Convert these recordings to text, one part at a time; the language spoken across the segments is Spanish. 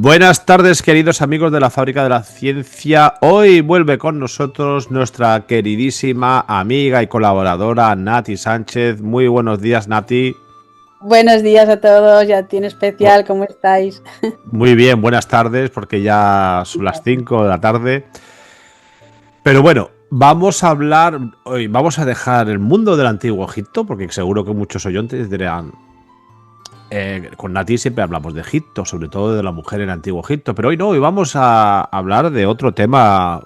Buenas tardes, queridos amigos de la Fábrica de la Ciencia. Hoy vuelve con nosotros nuestra queridísima amiga y colaboradora Nati Sánchez. Muy buenos días, Nati. Buenos días a todos, ya tiene especial, ¿cómo estáis? Muy bien, buenas tardes, porque ya son las 5 de la tarde. Pero bueno, vamos a hablar hoy, vamos a dejar el mundo del antiguo Egipto, porque seguro que muchos oyentes dirán, con Nati siempre hablamos de Egipto, sobre todo de la mujer en el antiguo Egipto, pero hoy no, hoy vamos a hablar de otro tema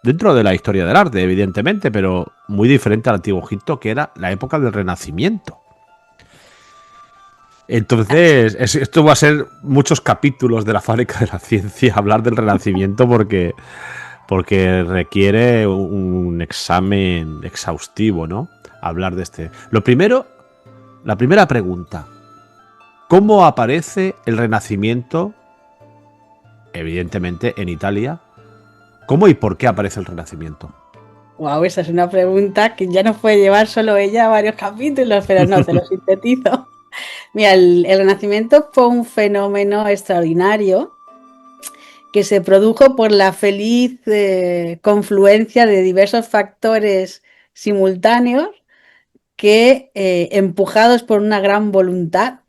dentro de la historia del arte, evidentemente, pero muy diferente al antiguo Egipto, que era la época del Renacimiento. Entonces, esto va a ser muchos capítulos de la Fábrica de la Ciencia, hablar del Renacimiento, porque requiere un examen exhaustivo, ¿no? Hablar de este. Lo primero, la primera pregunta, ¿cómo aparece el Renacimiento, evidentemente, en Italia? ¿Cómo y por qué aparece el Renacimiento? Wow, esa es una pregunta que ya nos puede llevar solo ella a varios capítulos, pero no, te lo sintetizo. Mira, el Renacimiento fue un fenómeno extraordinario que se produjo por la feliz confluencia de diversos factores simultáneos que, empujados por una gran voluntad,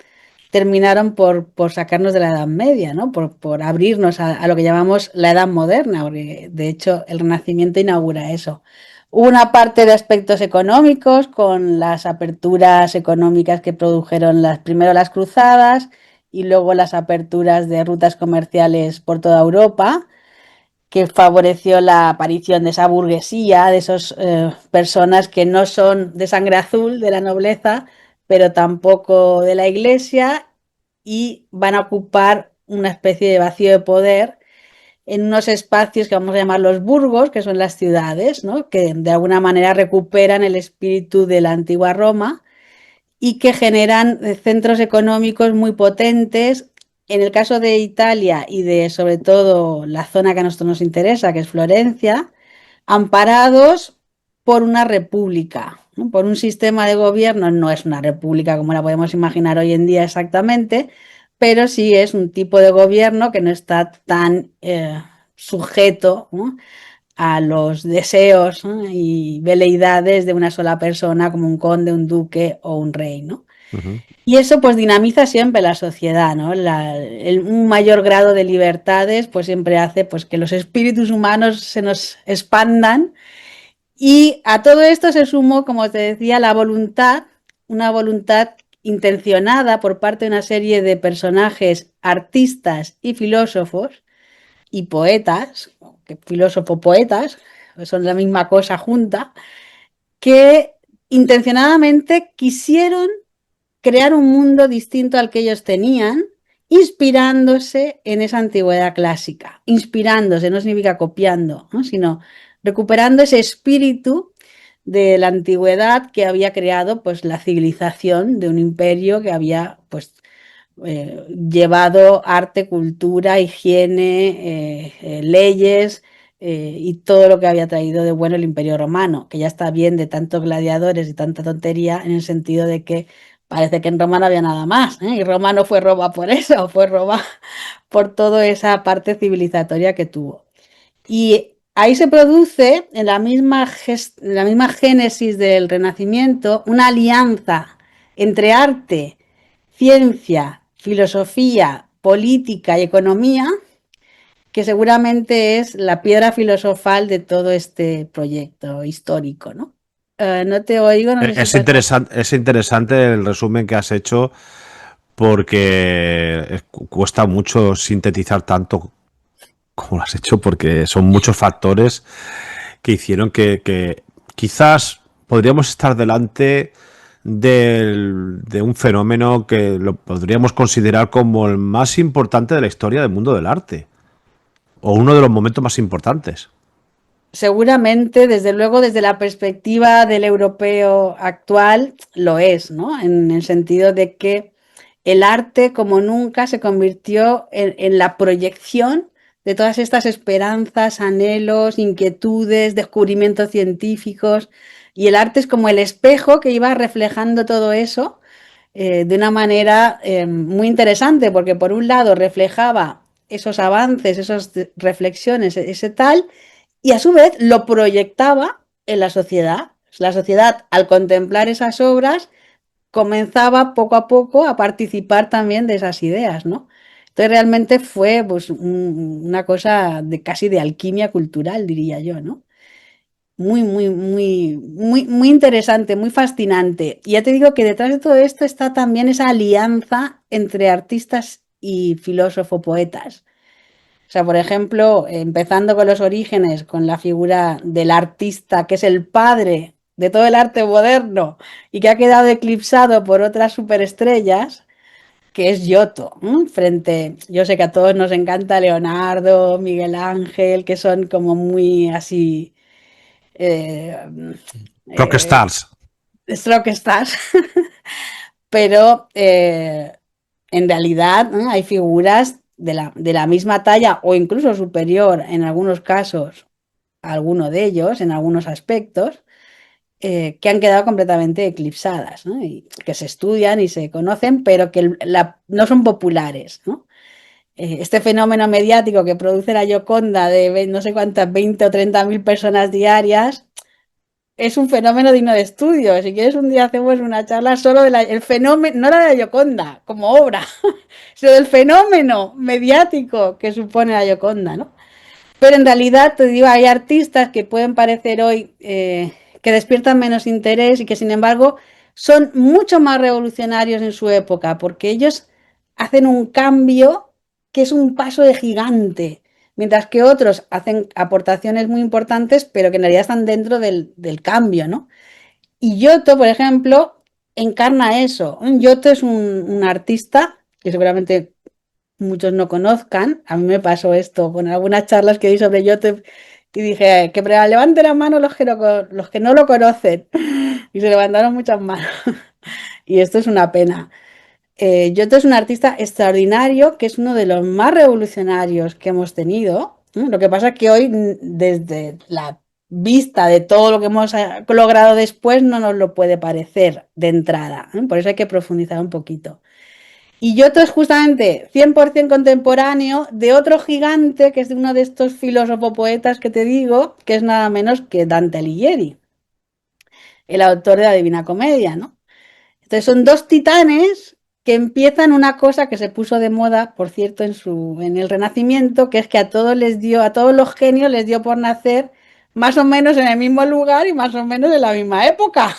terminaron por sacarnos de la Edad Media, ¿no? Por abrirnos a lo que llamamos la Edad Moderna, porque de hecho el Renacimiento inaugura eso. Hubo una parte de aspectos económicos con las aperturas económicas que produjeron primero las cruzadas y luego las aperturas de rutas comerciales por toda Europa, que favoreció la aparición de esa burguesía, de esas personas que no son de sangre azul, de la nobleza, pero tampoco de la iglesia, y van a ocupar una especie de vacío de poder en unos espacios que vamos a llamar los burgos, que son las ciudades, ¿no? Que de alguna manera recuperan el espíritu de la antigua Roma y que generan centros económicos muy potentes. En el caso de Italia y de sobre todo la zona que a nosotros nos interesa, que es Florencia, amparados por una república, ¿no? Por un sistema de gobierno. No es una república como la podemos imaginar hoy en día exactamente, pero sí es un tipo de gobierno que no está tan sujeto, ¿no?, a los deseos, ¿no?, y veleidades de una sola persona como un conde, un duque o un rey, ¿no? Ujú. Y eso pues dinamiza siempre la sociedad, ¿no? Un mayor grado de libertades pues siempre hace pues que los espíritus humanos se nos expandan, y a todo esto se sumó, como te decía, la voluntad, una voluntad intencionada por parte de una serie de personajes, artistas y filósofos y poetas, que filósofo-poetas, son la misma cosa junta, que intencionadamente quisieron crear un mundo distinto al que ellos tenían, inspirándose en esa antigüedad clásica. Inspirándose no significa copiando, ¿no?, sino recuperando ese espíritu de la antigüedad que había creado pues la civilización de un imperio que había pues llevado arte, cultura, higiene, leyes, y todo lo que había traído de bueno el Imperio Romano, que ya está bien de tantos gladiadores y tanta tontería, en el sentido de que parece que en Roma no había nada más, ¿eh? Y Roma no fue Roma por eso, fue Roma por toda esa parte civilizatoria que tuvo. Y ahí se produce, en la misma génesis del Renacimiento, una alianza entre arte, ciencia, filosofía, política y economía, que seguramente es la piedra filosofal de todo este proyecto histórico, ¿no? No te oigo, no sé si estás... Es interesante el resumen que has hecho porque cuesta mucho sintetizar tanto como lo has hecho porque son muchos factores que hicieron que quizás podríamos estar delante de un fenómeno que lo podríamos considerar como el más importante de la historia del mundo del arte o uno de los momentos más importantes. Seguramente, desde luego, desde la perspectiva del europeo actual, lo es, ¿no? En el sentido de que el arte, como nunca, se convirtió en la proyección de todas estas esperanzas, anhelos, inquietudes, descubrimientos científicos. Y el arte es como el espejo que iba reflejando todo eso de una manera muy interesante, porque por un lado reflejaba esos avances, esas reflexiones, ese tal, y a su vez lo proyectaba en la sociedad. La sociedad, al contemplar esas obras, comenzaba poco a poco a participar también de esas ideas, ¿no? Entonces realmente fue pues, una cosa de casi de alquimia cultural, diría yo, ¿no? Muy interesante, muy fascinante. Y ya te digo que detrás de todo esto está también esa alianza entre artistas y filósofo poetas. O sea, por ejemplo, empezando con los orígenes, con la figura del artista, que es el padre de todo el arte moderno y que ha quedado eclipsado por otras superestrellas, que es Giotto, ¿no? Frente, yo sé que a todos nos encanta Leonardo, Miguel Ángel, que son como muy así, eh, eh, Rockstars. rockstars, pero en realidad hay figuras de la misma talla o incluso superior en algunos casos a alguno de ellos, en algunos aspectos, que han quedado completamente eclipsadas, ¿no? Y que se estudian y se conocen, pero que no son populares, ¿no? Este fenómeno mediático que produce la Gioconda de no sé cuántas, 20 o 30 mil personas diarias, es un fenómeno digno de estudio. Si quieres, un día hacemos una charla solo del fenómeno, no la de la Gioconda como obra, sino del fenómeno mediático que supone la Gioconda, ¿no? Pero en realidad, te digo, hay artistas que pueden parecer hoy que despiertan menos interés y que sin embargo son mucho más revolucionarios en su época, porque ellos hacen un cambio que es un paso de gigante, mientras que otros hacen aportaciones muy importantes, pero que en realidad están dentro del cambio, ¿no? Y Giotto, por ejemplo, encarna eso. Giotto es un artista que seguramente muchos no conozcan. A mí me pasó esto con algunas charlas que di sobre Giotto y dije que levanten la mano los que no lo conocen. Y se levantaron muchas manos. Y esto es una pena. Giotto es un artista extraordinario, que es uno de los más revolucionarios que hemos tenido. Lo que pasa es que hoy, desde la vista de todo lo que hemos logrado después, no nos lo puede parecer de entrada. Por eso hay que profundizar un poquito. Y Giotto es justamente 100% contemporáneo de otro gigante, que es de uno de estos filósofos poetas que te digo, que es nada menos que Dante Alighieri, el autor de la Divina Comedia, ¿no? Entonces son dos titanes que empiezan una cosa que se puso de moda, por cierto, en el Renacimiento, que es que a todos los genios les dio por nacer más o menos en el mismo lugar y más o menos en la misma época.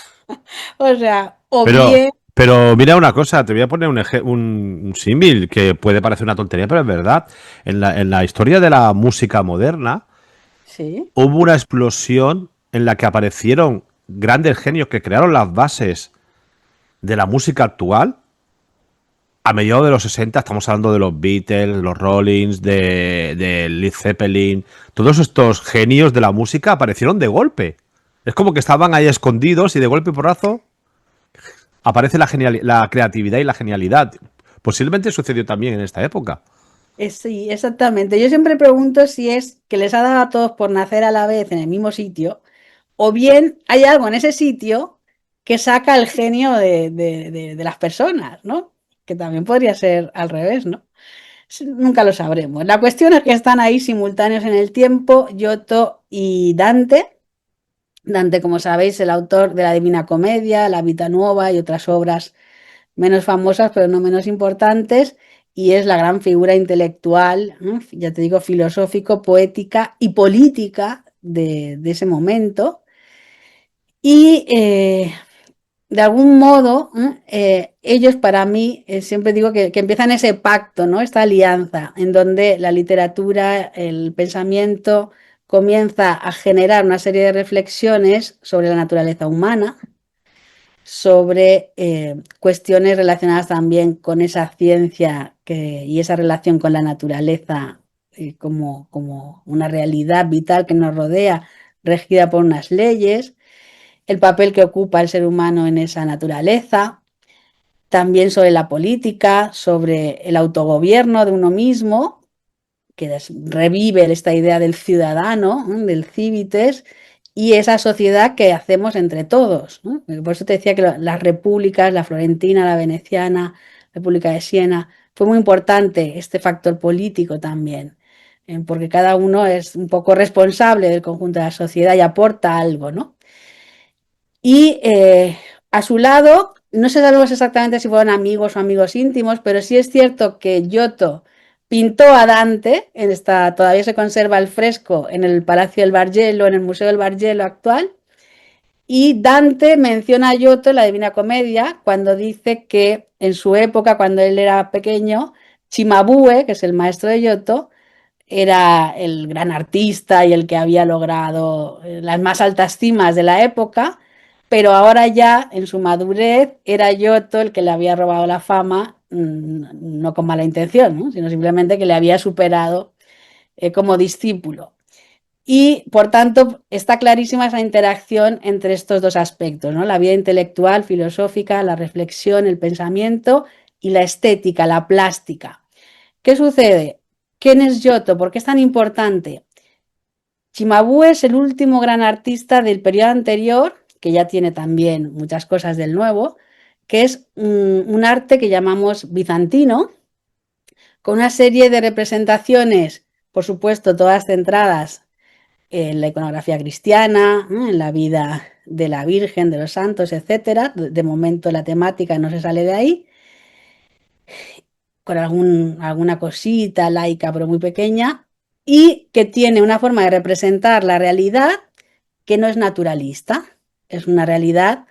O sea, o Pero, bien, pero mira una cosa, te voy a poner un símil que puede parecer una tontería, pero es verdad. En la historia de la música moderna sí, hubo una explosión en la que aparecieron grandes genios que crearon las bases de la música actual. A mediados de los 60 estamos hablando de los Beatles, los Rollins, de Led Zeppelin. Todos estos genios de la música aparecieron de golpe. Es como que estaban ahí escondidos y de golpe y porrazo aparece la creatividad y la genialidad. Posiblemente sucedió también en esta época. sí, exactamente. Yo siempre pregunto si es que les ha dado a todos por nacer a la vez en el mismo sitio, o bien hay algo en ese sitio que saca el genio de las personas, ¿no? Que también podría ser al revés, ¿no? Nunca lo sabremos. La cuestión es que están ahí simultáneos en el tiempo, Giotto y Dante. Dante, como sabéis, el autor de la Divina Comedia, la Vita Nuova y otras obras menos famosas, pero no menos importantes, y es la gran figura intelectual, ¿no? Ya te digo, filosófico, poética y política de ese momento. Y de algún modo, ellos para mí, siempre digo que empiezan ese pacto, ¿no? Esta alianza, en donde la literatura, el pensamiento comienza a generar una serie de reflexiones sobre la naturaleza humana, sobre cuestiones relacionadas también con esa ciencia y esa relación con la naturaleza como una realidad vital que nos rodea, regida por unas leyes, el papel que ocupa el ser humano en esa naturaleza, también sobre la política, sobre el autogobierno de uno mismo, que revive esta idea del ciudadano, del civitas, y esa sociedad que hacemos entre todos, ¿no? Por eso te decía que las repúblicas, la florentina, la veneciana, la República de Siena, fue muy importante este factor político también, porque cada uno es un poco responsable del conjunto de la sociedad y aporta algo, ¿no? Y a su lado, no sabemos exactamente si fueron amigos o amigos íntimos, pero sí es cierto que Giotto pintó a Dante, todavía se conserva el fresco en el Palacio del Bargello, en el Museo del Bargello actual, y Dante menciona a Giotto en la Divina Comedia cuando dice que en su época, cuando él era pequeño, Cimabue, que es el maestro de Giotto, era el gran artista y el que había logrado las más altas cimas de la época, pero ahora ya en su madurez era Giotto el que le había robado la fama, no con mala intención, ¿no? Sino simplemente que le había superado como discípulo. Y por tanto está clarísima esa interacción entre estos dos aspectos, ¿no? La vida intelectual, filosófica, la reflexión, el pensamiento y la estética, la plástica. ¿Qué sucede? ¿Quién es Giotto? ¿Por qué es tan importante? Cimabue es el último gran artista del periodo anterior, que ya tiene también muchas cosas del nuevo, que es un arte que llamamos bizantino, con una serie de representaciones, por supuesto, todas centradas en la iconografía cristiana, en la vida de la Virgen, de los santos, etcétera. De momento la temática no se sale de ahí, con alguna cosita laica, pero muy pequeña, y que tiene una forma de representar la realidad que no es naturalista, es una realidad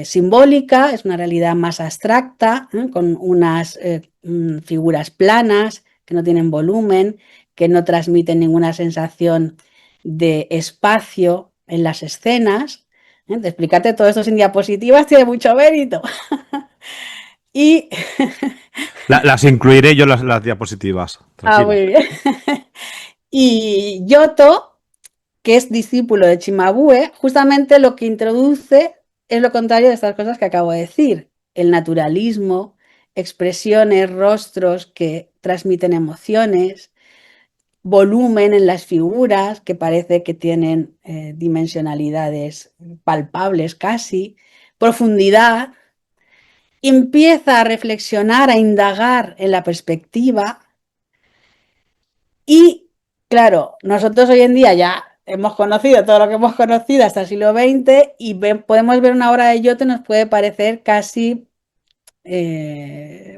simbólica, es una realidad más abstracta, con unas figuras planas que no tienen volumen, que no transmiten ninguna sensación de espacio en las escenas. De explicarte todo esto sin diapositivas tiene mucho mérito. Y Las incluiré yo las diapositivas. Tranquila. muy bien. Y Giotto, que es discípulo de Cimabue, justamente lo que introduce es lo contrario de estas cosas que acabo de decir. El naturalismo, expresiones, rostros que transmiten emociones, volumen en las figuras que parece que tienen dimensionalidades palpables casi, profundidad. Empieza a reflexionar, a indagar en la perspectiva y, claro, nosotros hoy en día ya hemos conocido todo lo que hemos conocido hasta el siglo XX y podemos ver una obra de Giotto y nos puede parecer casi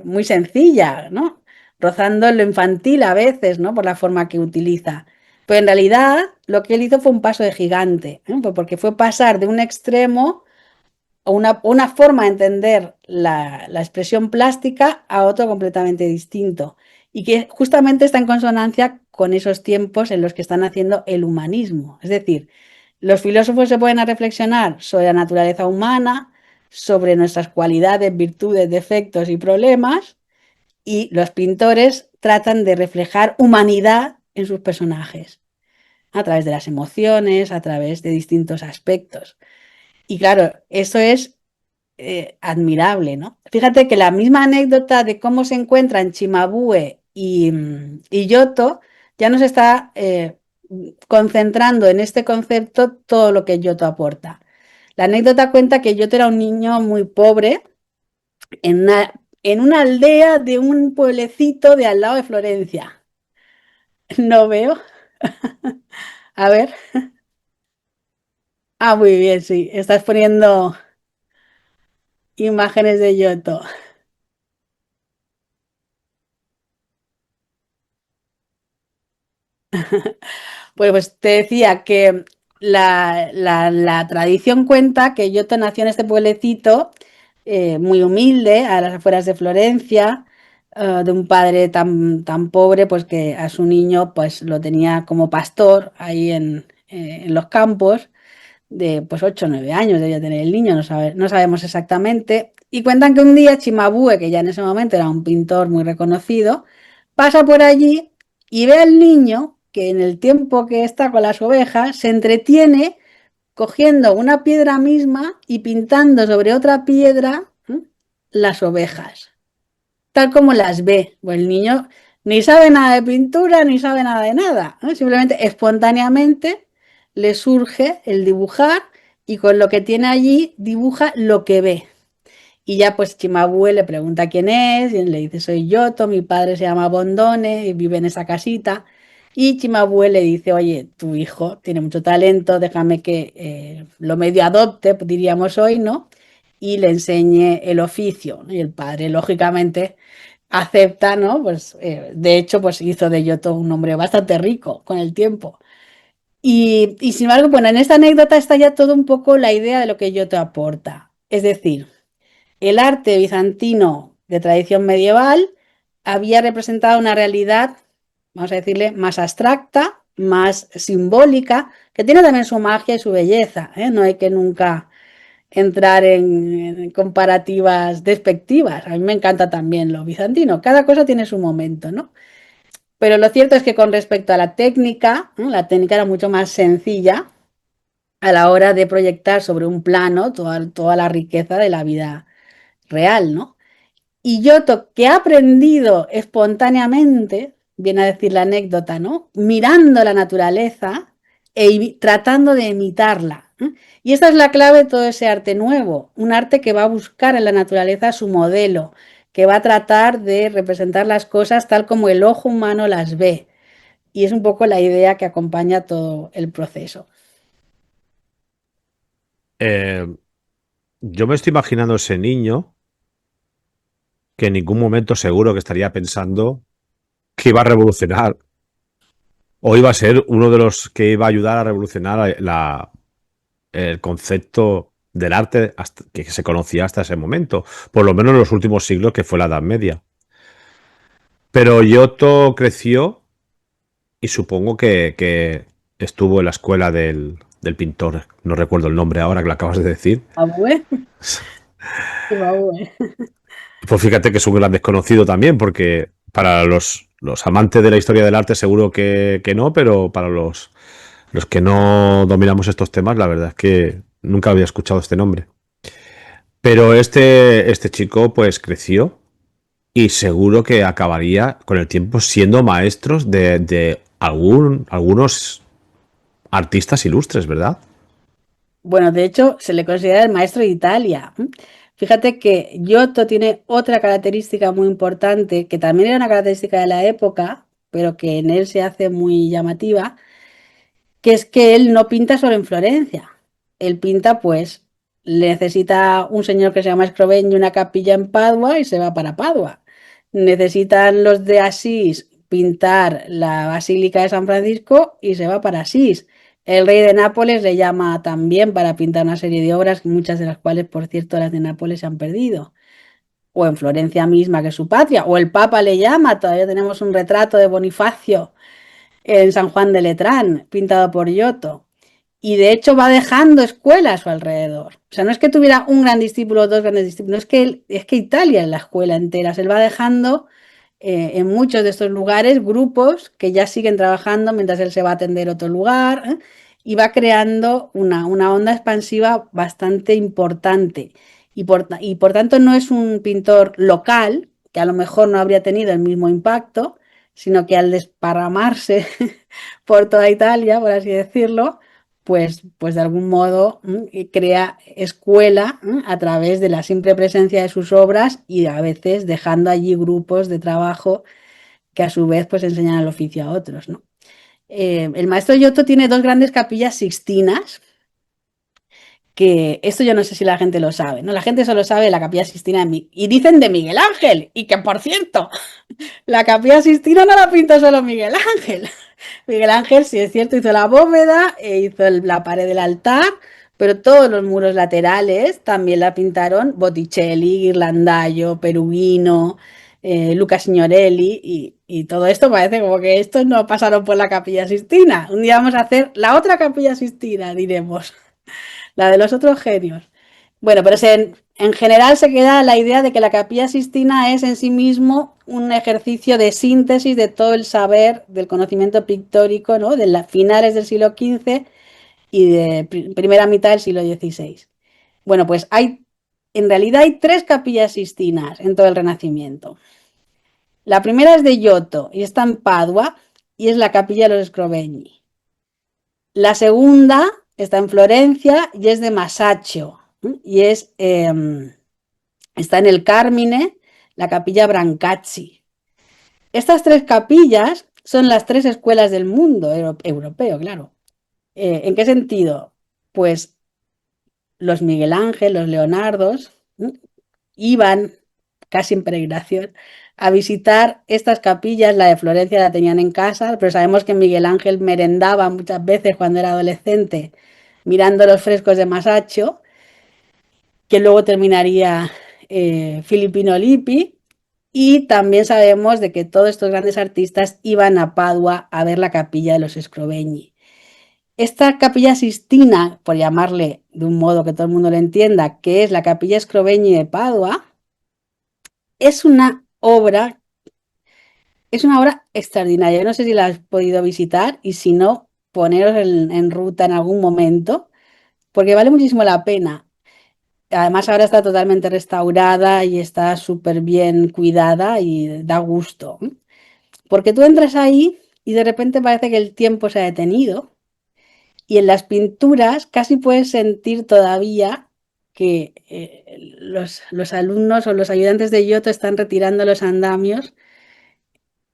muy sencilla, ¿no? Rozando lo infantil a veces, ¿no? Por la forma que utiliza. Pero en realidad lo que él hizo fue un paso de gigante, ¿eh? Porque fue pasar de un extremo o una forma de entender la expresión plástica a otro completamente distinto y que justamente está en consonancia con esos tiempos en los que están haciendo el humanismo. Es decir, los filósofos se pueden a reflexionar sobre la naturaleza humana, sobre nuestras cualidades, virtudes, defectos y problemas, y los pintores tratan de reflejar humanidad en sus personajes, a través de las emociones, a través de distintos aspectos. Y claro, eso es admirable, ¿no? Fíjate que la misma anécdota de cómo se encuentran Cimabue y Giotto ya nos está concentrando en este concepto todo lo que Giotto aporta. La anécdota cuenta que Giotto era un niño muy pobre en una aldea de un pueblecito de al lado de Florencia. No veo. A ver. Ah, muy bien, sí. Estás poniendo imágenes de Giotto. Pues te decía que la tradición cuenta que Giotto nació en este pueblecito muy humilde, a las afueras de Florencia, de un padre tan pobre, pues que a su niño pues lo tenía como pastor ahí en los campos, de pues 8 o 9 años debía tener el niño, no sabemos exactamente. Y cuentan que un día Cimabue, que ya en ese momento era un pintor muy reconocido, pasa por allí y ve al niño que en el tiempo que está con las ovejas se entretiene cogiendo una piedra misma y pintando sobre otra piedra las ovejas, tal como las ve. Pues el niño ni sabe nada de pintura ni sabe nada de nada, ¿no? Simplemente espontáneamente le surge el dibujar y con lo que tiene allí dibuja lo que ve. Y ya pues Cimabue le pregunta quién es, y él le dice, soy Giotto, mi padre se llama Bondone y vive en esa casita. Y Cimabue le dice, oye, tu hijo tiene mucho talento, déjame que lo medio adopte, pues, diríamos hoy, ¿no? Y le enseñe el oficio, ¿no? Y el padre, lógicamente, acepta, ¿no? Pues de hecho, pues hizo de Giotto un hombre bastante rico con el tiempo. Y sin embargo, bueno, en esta anécdota está ya todo un poco la idea de lo que Giotto aporta. Es decir, el arte bizantino de tradición medieval había representado una realidad, vamos a decirle, más abstracta, más simbólica, que tiene también su magia y su belleza, ¿eh? No hay que nunca entrar en comparativas despectivas. A mí me encanta también lo bizantino. Cada cosa tiene su momento, ¿no? Pero lo cierto es que con respecto a la técnica, ¿no? La técnica era mucho más sencilla a la hora de proyectar sobre un plano toda la riqueza de la vida real, ¿no? Y Giotto, que ha aprendido espontáneamente, viene a decir la anécdota, ¿no? Mirando la naturaleza tratando de imitarla. ¿Eh? Y esta es la clave de todo ese arte nuevo, un arte que va a buscar en la naturaleza su modelo, que va a tratar de representar las cosas tal como el ojo humano las ve. Y es un poco la idea que acompaña todo el proceso. Eh, yo me estoy imaginando ese niño que en ningún momento seguro que estaría pensando que iba a revolucionar o iba a ser uno de los que iba a ayudar a revolucionar el concepto del arte que se conocía hasta ese momento, por lo menos en los últimos siglos, que fue la Edad Media. Pero Giotto creció y supongo que estuvo en la escuela del pintor, no recuerdo el nombre ahora que lo acabas de decir. Abue, Abue. Pues fíjate que es un gran desconocido también, porque para los amantes de la historia del arte seguro que no, pero para los que no dominamos estos temas, la verdad es que nunca había escuchado este nombre. Pero este chico pues creció y seguro que acabaría con el tiempo siendo maestros de algunos artistas ilustres, ¿verdad? Bueno, de hecho, se le considera el maestro de Italia. Fíjate que Giotto tiene otra característica muy importante, que también era una característica de la época, pero que en él se hace muy llamativa, que es que él no pinta solo en Florencia. Él pinta, pues, necesita un señor que se llama Scrovegni una capilla en Padua y se va para Padua. Necesitan los de Asís pintar la Basílica de San Francisco y se va para Asís. El rey de Nápoles le llama también para pintar una serie de obras, muchas de las cuales, por cierto, las de Nápoles se han perdido. O en Florencia misma, que es su patria. O el Papa le llama, todavía tenemos un retrato de Bonifacio en San Juan de Letrán, pintado por Giotto. Y de hecho va dejando escuela a su alrededor. O sea, no es que tuviera un gran discípulo o dos grandes discípulos, es que Italia es la escuela entera. Se va dejando en muchos de estos lugares grupos que ya siguen trabajando mientras él se va a atender a otro lugar, ¿eh? Y va creando una onda expansiva bastante importante. Y por tanto no es un pintor local, que a lo mejor no habría tenido el mismo impacto, sino que al desparramarse por toda Italia, por así decirlo, pues de algún modo crea escuela a través de la simple presencia de sus obras y a veces dejando allí grupos de trabajo que a su vez pues enseñan el oficio a otros, ¿no? El maestro Giotto tiene dos grandes capillas sixtinas, que esto yo no sé si la gente lo sabe, ¿no? La gente solo sabe la capilla sixtina y dicen de Miguel Ángel, y que por cierto, la capilla Sixtina no la pintó solo Miguel Ángel. Miguel Ángel, sí es cierto, hizo la bóveda, hizo la pared del altar, pero todos los muros laterales también la pintaron Botticelli, Ghirlandaio, Perugino, Luca Signorelli, y todo esto parece como que estos no pasaron por la capilla Sixtina. Un día vamos a hacer la otra capilla Sixtina, diremos, la de los otros genios. Bueno, pero en general se queda la idea de que la Capilla Sixtina es en sí mismo un ejercicio de síntesis de todo el saber del conocimiento pictórico, ¿no? De las finales del siglo XV y de primera mitad del siglo XVI. Bueno, pues en realidad hay tres capillas sixtinas en todo el Renacimiento. La primera es de Giotto y está en Padua y es la capilla de los Scrovegni. La segunda está en Florencia y es de Masaccio y es está en el Carmine, la capilla Brancacci. Estas 3 capillas son las 3 escuelas del mundo europeo, claro. ¿En qué sentido? Pues los Miguel Ángel, los Leonardos, iban casi en peregrinación a visitar estas capillas. La de Florencia la tenían en casa, pero sabemos que Miguel Ángel merendaba muchas veces cuando era adolescente mirando los frescos de Masaccio, que luego terminaría Filippino Lippi. Y también sabemos de que todos estos grandes artistas iban a Padua a ver la capilla de los Scrovegni. Esta capilla Sistina, por llamarle de un modo que todo el mundo lo entienda, que es la capilla Scrovegni de Padua, es una obra, extraordinaria. Yo no sé si la has podido visitar y si no, poneros en ruta en algún momento, porque vale muchísimo la pena. Además, ahora está totalmente restaurada y está súper bien cuidada y da gusto. Porque tú entras ahí y de repente parece que el tiempo se ha detenido y en las pinturas casi puedes sentir todavía que los alumnos o los ayudantes de Giotto están retirando los andamios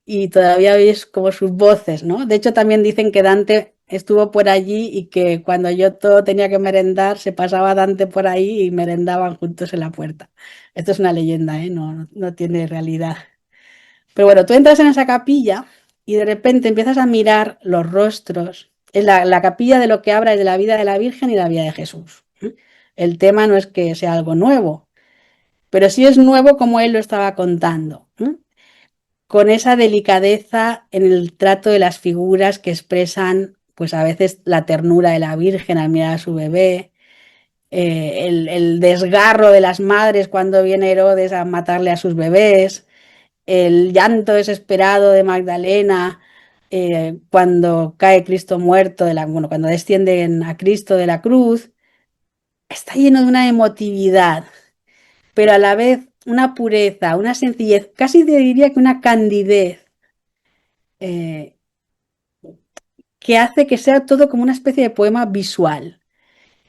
y todavía oís como sus voces, ¿no? De hecho, también dicen que Dante estuvo por allí y que cuando Giotto tenía que merendar, se pasaba Dante por ahí y merendaban juntos en la puerta. Esto es una leyenda, ¿eh? No tiene realidad. Pero bueno, tú entras en esa capilla y de repente empiezas a mirar los rostros. Es la capilla de lo que habla es de la vida de la Virgen y la vida de Jesús. El tema no es que sea algo nuevo, pero sí es nuevo como él lo estaba contando, con esa delicadeza en el trato de las figuras que expresan, pues a veces la ternura de la Virgen al mirar a su bebé, el desgarro de las madres cuando viene Herodes a matarle a sus bebés, el llanto desesperado de Magdalena cuando cae Cristo muerto, bueno, cuando descienden a Cristo de la cruz, está lleno de una emotividad, pero a la vez una pureza, una sencillez, casi te diría que una candidez eh, que hace que sea todo como una especie de poema visual.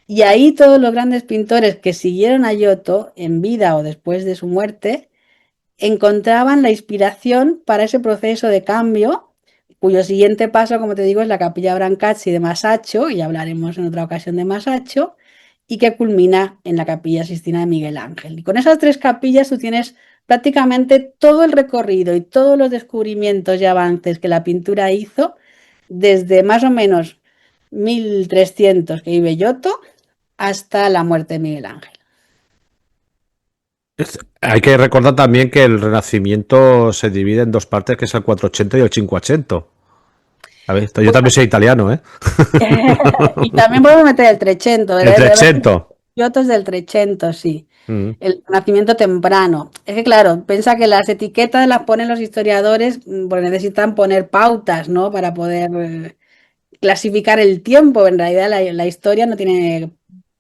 Y ahí todos los grandes pintores que siguieron a Giotto en vida o después de su muerte encontraban la inspiración para ese proceso de cambio, cuyo siguiente paso, como te digo, es la Capilla Brancacci de Masaccio, y hablaremos en otra ocasión de Masaccio, y que culmina en la Capilla Sistina de Miguel Ángel. Y con esas 3 capillas tú tienes prácticamente todo el recorrido y todos los descubrimientos y avances que la pintura hizo desde más o menos 1300 que vive Giotto hasta la muerte de Miguel Ángel. Hay que recordar también que el Renacimiento se divide en 2 partes, que es el 480 y el 500. A ver, yo también soy italiano, ¿eh? Y también podemos meter el Trecento, El de los 300. Giottos del Trecento, sí. Mm. El Renacimiento temprano. Es que, claro, piensa que las etiquetas las ponen los historiadores porque necesitan poner pautas, ¿no? Para poder clasificar el tiempo. En realidad, la historia no tiene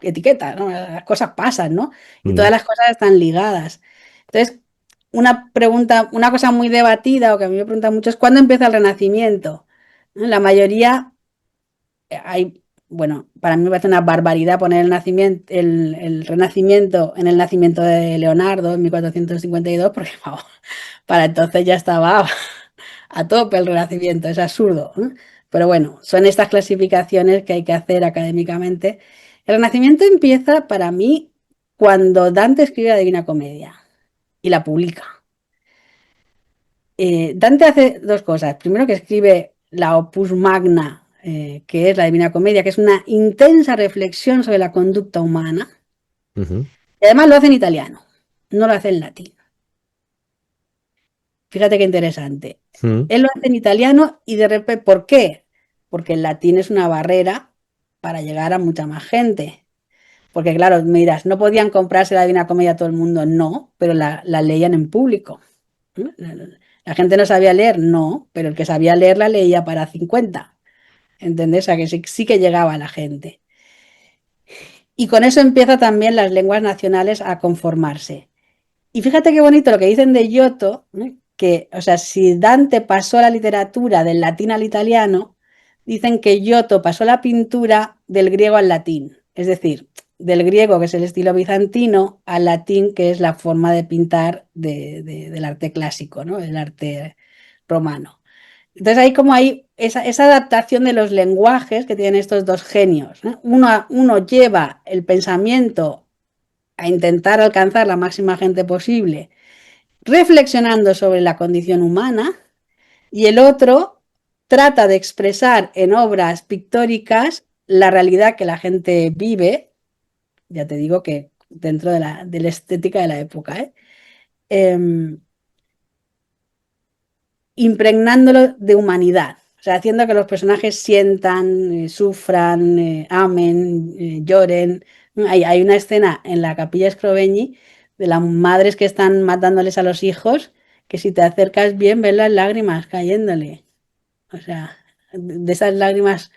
etiqueta, ¿no? Las cosas pasan, ¿no? Y todas Mm. las cosas están ligadas. Entonces, una pregunta, una cosa muy debatida o que a mí me preguntan mucho es ¿cuándo empieza el Renacimiento? La mayoría hay, bueno, para mí me parece una barbaridad poner el Renacimiento en el nacimiento de Leonardo en 1452, porque vamos, para entonces ya estaba a tope el Renacimiento, es absurdo, ¿eh? Pero bueno, son estas clasificaciones que hay que hacer académicamente. El Renacimiento empieza para mí cuando Dante escribe la Divina Comedia y la publica. Dante hace 2 cosas. Primero que escribe la Opus Magna, que es la Divina Comedia, que es una intensa reflexión sobre la conducta humana. Uh-huh. Y además lo hace en italiano, no lo hace en latín. Fíjate qué interesante. Mm. Él lo hace en italiano y de repente, ¿por qué? Porque el latín es una barrera para llegar a mucha más gente. Porque claro, me dirás, ¿no podían comprarse la Divina Comedia a todo el mundo? No, pero la leían en público. La gente no sabía leer, no, pero el que sabía leer la leía para 50. ¿Entendés? O sea que sí que llegaba a la gente. Y con eso empieza también las lenguas nacionales a conformarse. Y fíjate qué bonito lo que dicen de Giotto, ¿eh? Que, o sea, si Dante pasó la literatura del latín al italiano, dicen que Giotto pasó la pintura del griego al latín. Es decir, del griego, que es el estilo bizantino, al latín, que es la forma de pintar del arte clásico, ¿no? El arte romano. Entonces hay como hay esa adaptación de los lenguajes que tienen estos dos genios, ¿no? Uno lleva el pensamiento a intentar alcanzar la máxima gente posible, reflexionando sobre la condición humana, y el otro trata de expresar en obras pictóricas la realidad que la gente vive, ya te digo que dentro de la estética de la época, ¿eh? Eh, impregnándolo de humanidad, o sea, haciendo que los personajes sientan, sufran, amen, lloren. Hay una escena en la Capilla Scrovegni de las madres que están matándoles a los hijos, que si te acercas bien ves las lágrimas cayéndole. O sea, de esas lágrimas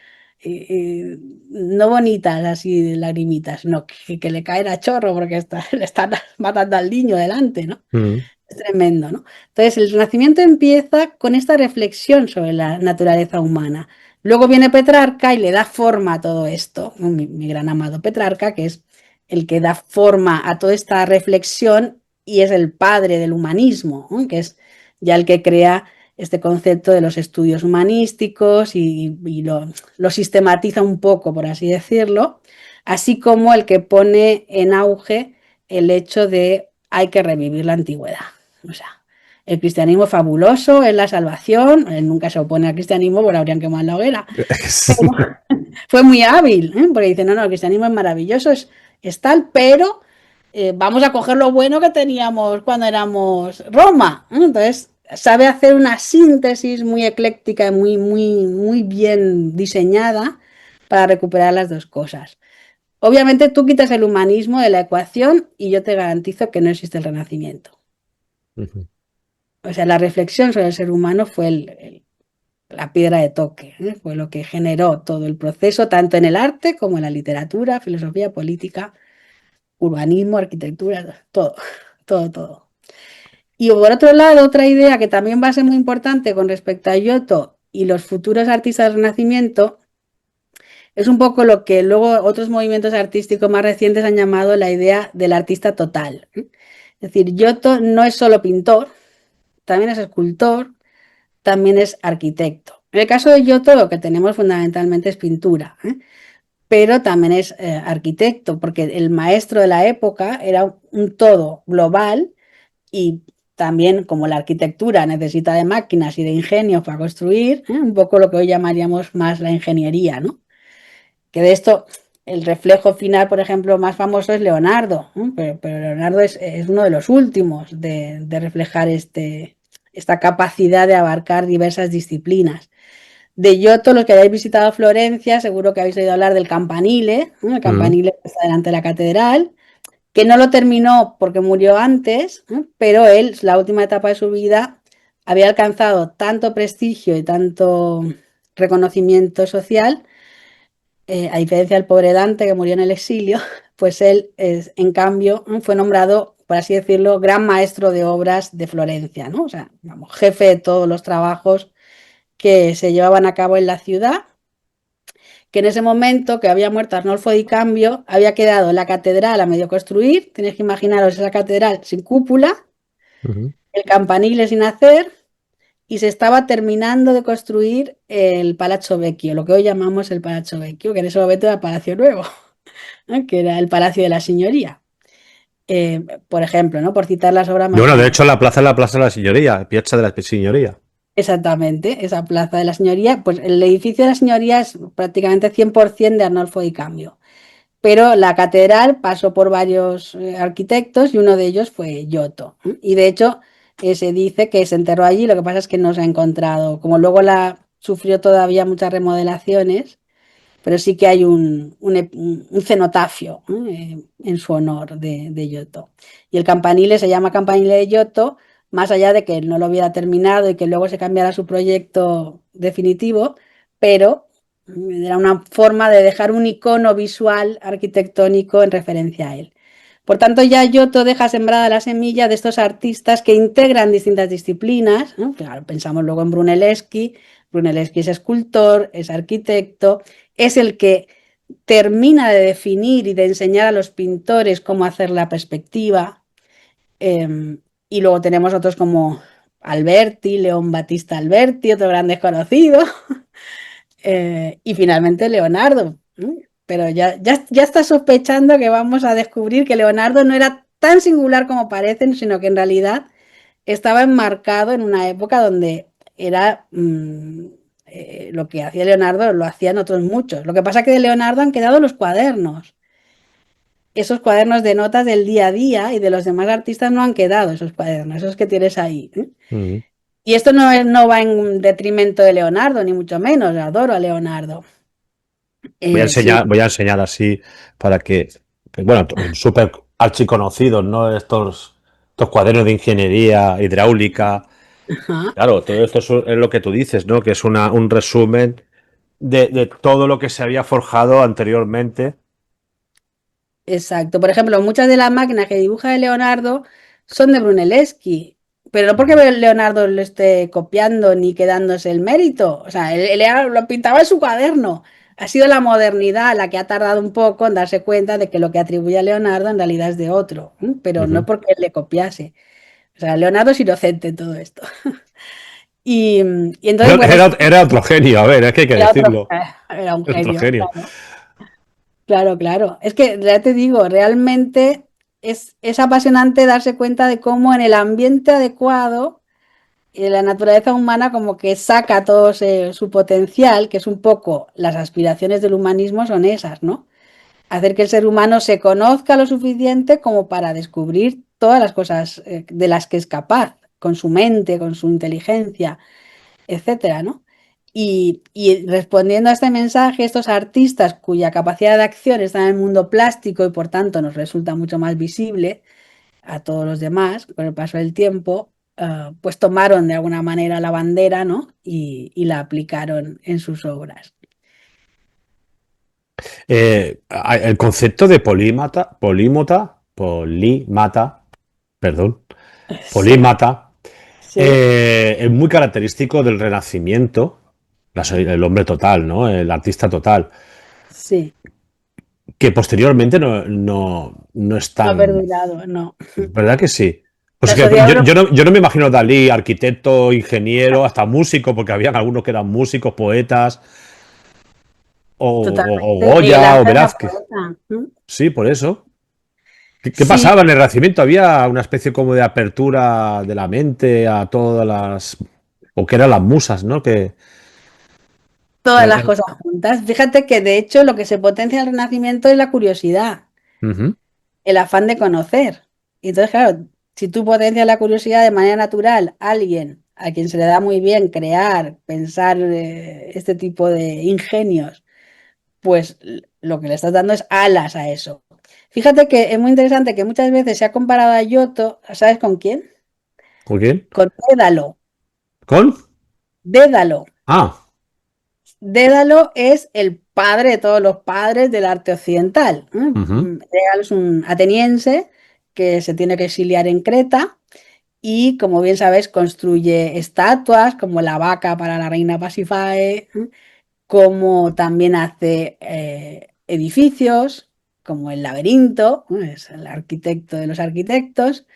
no bonitas, así de lagrimitas, no, que le caen a chorro porque le están matando al niño delante, ¿no? Mm. Es tremendo, ¿no? Entonces, el Renacimiento empieza con esta reflexión sobre la naturaleza humana. Luego viene Petrarca y le da forma a todo esto, mi gran amado Petrarca, que es el que da forma a toda esta reflexión y es el padre del humanismo, ¿no? Que es ya el que crea este concepto de los estudios humanísticos y lo sistematiza un poco, por así decirlo, así como el que pone en auge el hecho de hay que revivir la antigüedad. O sea, el cristianismo es fabuloso, es la salvación. Él nunca se opone al cristianismo porque habrían quemado la hoguera. Pero fue muy hábil, ¿eh? Porque dice, no, el cristianismo es maravilloso, es tal, pero vamos a coger lo bueno que teníamos cuando éramos Roma. Entonces, sabe hacer una síntesis muy ecléctica y muy bien diseñada para recuperar las dos cosas. Obviamente tú quitas el humanismo de la ecuación y yo te garantizo que no existe el Renacimiento. Ujú. O sea, la reflexión sobre el ser humano fue la piedra de toque, ¿eh? Fue lo que generó todo el proceso, tanto en el arte como en la literatura, filosofía, política, urbanismo, arquitectura, todo, todo, todo. Y por otro lado, otra idea que también va a ser muy importante con respecto a Giotto y los futuros artistas del Renacimiento es un poco lo que luego otros movimientos artísticos más recientes han llamado la idea del artista total. Es decir, Giotto no es solo pintor, también es escultor, también es arquitecto. En el caso de Giotto lo que tenemos fundamentalmente es pintura, ¿eh? Pero también es arquitecto, porque el maestro de la época era un todo global y también como la arquitectura necesita de máquinas y de ingenios para construir, un poco lo que hoy llamaríamos más la ingeniería, ¿no? Que de esto el reflejo final, por ejemplo, más famoso es Leonardo, ¿no? Pero Leonardo es uno de los últimos de reflejar esta capacidad de abarcar diversas disciplinas. De Giotto, los que hayáis visitado Florencia, seguro que habéis oído hablar del Campanile, ¿no? El Mm. Campanile que está delante de la catedral, que no lo terminó porque murió antes, ¿no? Pero él, la última etapa de su vida, había alcanzado tanto prestigio y tanto reconocimiento social, a diferencia del pobre Dante que murió en el exilio, pues él, en cambio, fue nombrado, por así decirlo, gran maestro de obras de Florencia, ¿no? O sea, vamos, jefe de todos los trabajos que se llevaban a cabo en la ciudad, que en ese momento que había muerto Arnolfo di Cambio, había quedado la catedral a medio construir, tenéis que imaginaros esa catedral sin cúpula, Ujú. el campanile sin hacer, y se estaba terminando de construir el Palazzo Vecchio, lo que hoy llamamos el Palazzo Vecchio, que en ese momento era el Palacio Nuevo, ¿no? Que era el Palacio de la Señoría. Por ejemplo, ¿no? Por citar las obras Y más bueno, de famosas. hecho, la plaza es la Plaza de la Signoria, Piazza de la Signoria. Exactamente, esa plaza de la Señoría, pues el edificio de la Señoría es prácticamente 100% de Arnolfo di Cambio, pero la catedral pasó por varios arquitectos y uno de ellos fue Giotto. Y de hecho, se dice que se enterró allí, lo que pasa es que no se ha encontrado, como luego la sufrió todavía muchas remodelaciones, pero sí que hay un cenotafio, en su honor de Giotto. Y el campanile se llama Campanile de Giotto, más allá de que él no lo hubiera terminado y que luego se cambiara su proyecto definitivo, pero era una forma de dejar un icono visual arquitectónico en referencia a él. Por tanto, ya Giotto deja sembrada la semilla de estos artistas que integran distintas disciplinas, ¿no? Claro, pensamos luego en Brunelleschi. Brunelleschi es escultor, es arquitecto, es el que termina de definir y de enseñar a los pintores cómo hacer la perspectiva. Y luego tenemos otros como Alberti, León Battista Alberti, otro gran desconocido. Y finalmente Leonardo. Pero ya está sospechando que vamos a descubrir que Leonardo no era tan singular como parecen, sino que en realidad estaba enmarcado en una época donde era lo que hacía Leonardo, lo hacían otros muchos. Lo que pasa es que de Leonardo han quedado los cuadernos. Esos cuadernos de notas del día a día y de los demás artistas no han quedado esos cuadernos, esos que tienes ahí. Ujú. Y esto no va en detrimento de Leonardo, ni mucho menos. Adoro a Leonardo. Sí, Voy a enseñar así para que, bueno, súper archiconocidos, ¿no? Estos cuadernos de ingeniería hidráulica. ajá. Claro, todo esto es lo que tú dices, ¿no? Que es un resumen de todo lo que se había forjado anteriormente. Exacto. Por ejemplo, muchas de las máquinas que dibuja Leonardo son de Brunelleschi, pero no porque Ujú. Leonardo lo esté copiando ni quedándose el mérito. O sea, él lo pintaba en su cuaderno. Ha sido la modernidad la que ha tardado un poco en darse cuenta de que lo que atribuye a Leonardo en realidad es de otro, pero no Ujú. porque él le copiase. O sea, Leonardo es inocente en todo esto. Y entonces, bueno, Era otro genio, a ver, es que hay que era otro, decirlo. era un Era otro genio, genio. claro. Claro, claro. Es que ya te digo, realmente es apasionante darse cuenta de cómo en el ambiente adecuado la naturaleza humana como que saca todo su potencial, que es un poco las aspiraciones del humanismo son esas, ¿no? Hacer que el ser humano se conozca lo suficiente como para descubrir todas las cosas de las que es capaz, con su mente, con su inteligencia, etcétera, ¿no? Y respondiendo a este mensaje, estos artistas cuya capacidad de acción está en el mundo plástico y por tanto nos resulta mucho más visible a todos los demás con el paso del tiempo, pues tomaron de alguna manera la bandera, ¿no? Y la aplicaron en sus obras. El concepto de polímata, perdón, Sí, polímata, sí, es muy característico del Renacimiento, el hombre total, ¿no? El artista total, sí. que posteriormente no es No ha tan. perdurado, no. ¿Verdad que sí? Pues Nos es que odiaron yo no me imagino Dalí, arquitecto, ingeniero, hasta músico, porque habían algunos que eran músicos, poetas, o totalmente. Miguel Goya, o Ángel era Velázquez. poeta. Sí, por eso. ¿Qué Sí, pasaba en el Renacimiento? ¿Había una especie como de apertura de la mente a todas las. O que eran las musas, ¿no? todas las Eh, cosas juntas. Fíjate que de hecho lo que se potencia en el Renacimiento es la curiosidad, ujú. el afán de conocer. Y entonces, claro, si tú potencias la curiosidad de manera natural, alguien a quien se le da muy bien crear, pensar este tipo de ingenios, pues lo que le estás dando es alas a eso. Fíjate que es muy interesante que muchas veces se ha comparado a Giotto, ¿sabes con quién? ¿Con quién? Con Dédalo. ¿Con? Dédalo. Ah. Dédalo es el padre de todos los padres del arte occidental. Ujú. Dédalo es un ateniense que se tiene que exiliar en Creta y, como bien sabes, construye estatuas como la vaca para la reina Pasífae, como también hace edificios como el laberinto, es el arquitecto de los arquitectos,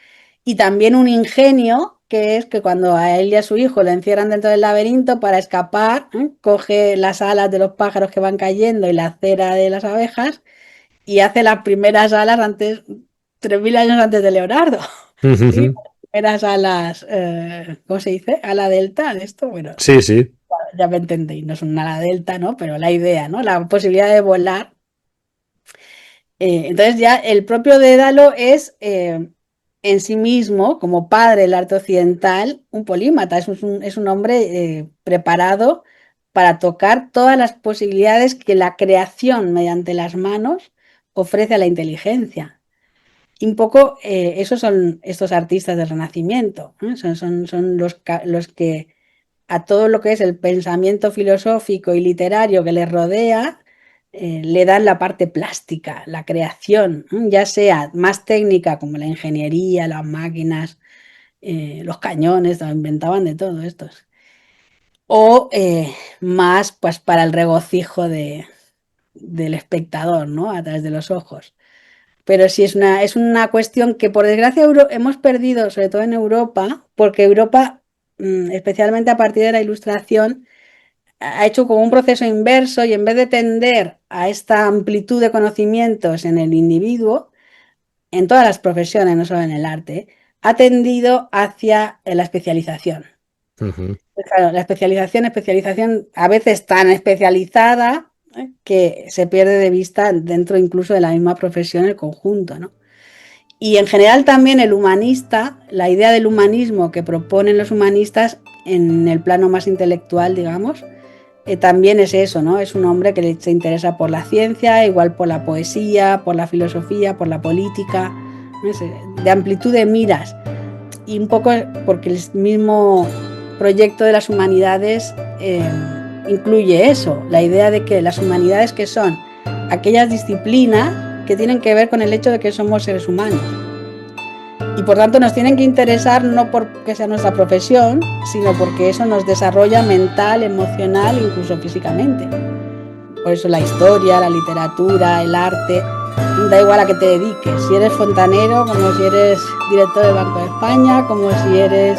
y también un ingenio, que es que cuando a él y a su hijo le encierran dentro del laberinto para escapar, coge las alas de los pájaros que van cayendo y la cera de las abejas y hace las primeras alas antes, 3000 años antes de Leonardo. ¿Sí? Ujú. Las primeras alas, ¿cómo se dice? Ala delta, esto, bueno, Sí, sí. ya me entendéis, no es un ala delta, ¿no? Pero la idea, ¿no? La posibilidad de volar. Entonces ya el propio Dédalo es en sí mismo, como padre del arte occidental, un polímata, es un hombre preparado para tocar todas las posibilidades que la creación mediante las manos ofrece a la inteligencia. Y un poco esos son estos artistas del Renacimiento, ¿no? Son los que a todo lo que es el pensamiento filosófico y literario que les rodea, le dan la parte plástica, la creación, ya sea más técnica como la ingeniería, las máquinas, los cañones, inventaban de todo estos, o más pues para el regocijo del espectador, ¿no? A través de los ojos. Pero sí es una cuestión que por desgracia hemos perdido, sobre todo en Europa, porque Europa, especialmente a partir de la Ilustración, ha hecho como un proceso inverso y en vez de tender a esta amplitud de conocimientos en el individuo, en todas las profesiones, no solo en el arte, ha tendido hacia la especialización. Ujú. Claro, la especialización a veces tan especializada que se pierde de vista dentro incluso de la misma profesión el conjunto, ¿no? Y en general también el humanista, la idea del humanismo que proponen los humanistas en el plano más intelectual, digamos, también es eso, ¿no? Es un hombre que se interesa por la ciencia, igual por la poesía, por la filosofía, por la política, no sé, de amplitud de miras. Y un poco porque el mismo proyecto de las humanidades incluye eso, la idea de que las humanidades que son aquellas disciplinas que tienen que ver con el hecho de que somos seres humanos. Y por tanto nos tienen que interesar no porque sea nuestra profesión, sino porque eso nos desarrolla mental, emocional e incluso físicamente. Por eso la historia, la literatura, el arte, da igual a qué te dediques. Si eres fontanero, como si eres director del Banco de España, como si eres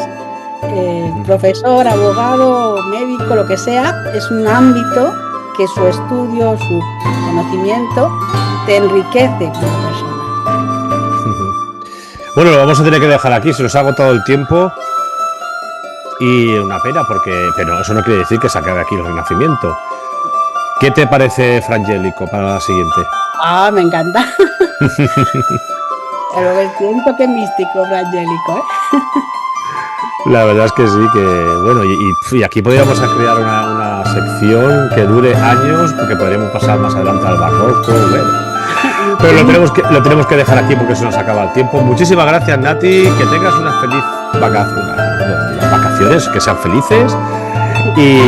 profesor, abogado, médico, lo que sea, es un ámbito que su estudio, su conocimiento, te enriquece como persona. Bueno, lo vamos a tener que dejar aquí, se nos ha agotado el tiempo y una pena, pero eso no quiere decir que se acabe aquí el Renacimiento. ¿Qué te parece, Frangélico, para la siguiente? Ah, me encanta. Pero tiene un toque místico, Frangélico, ¿eh? La verdad es que sí, que bueno, y aquí podríamos crear una sección que dure años, porque podríamos pasar más adelante al barroco, bueno. Pero lo tenemos que dejar aquí porque se nos acaba el tiempo. Muchísimas gracias, Nati, que tengas unas vacaciones, que sean felices y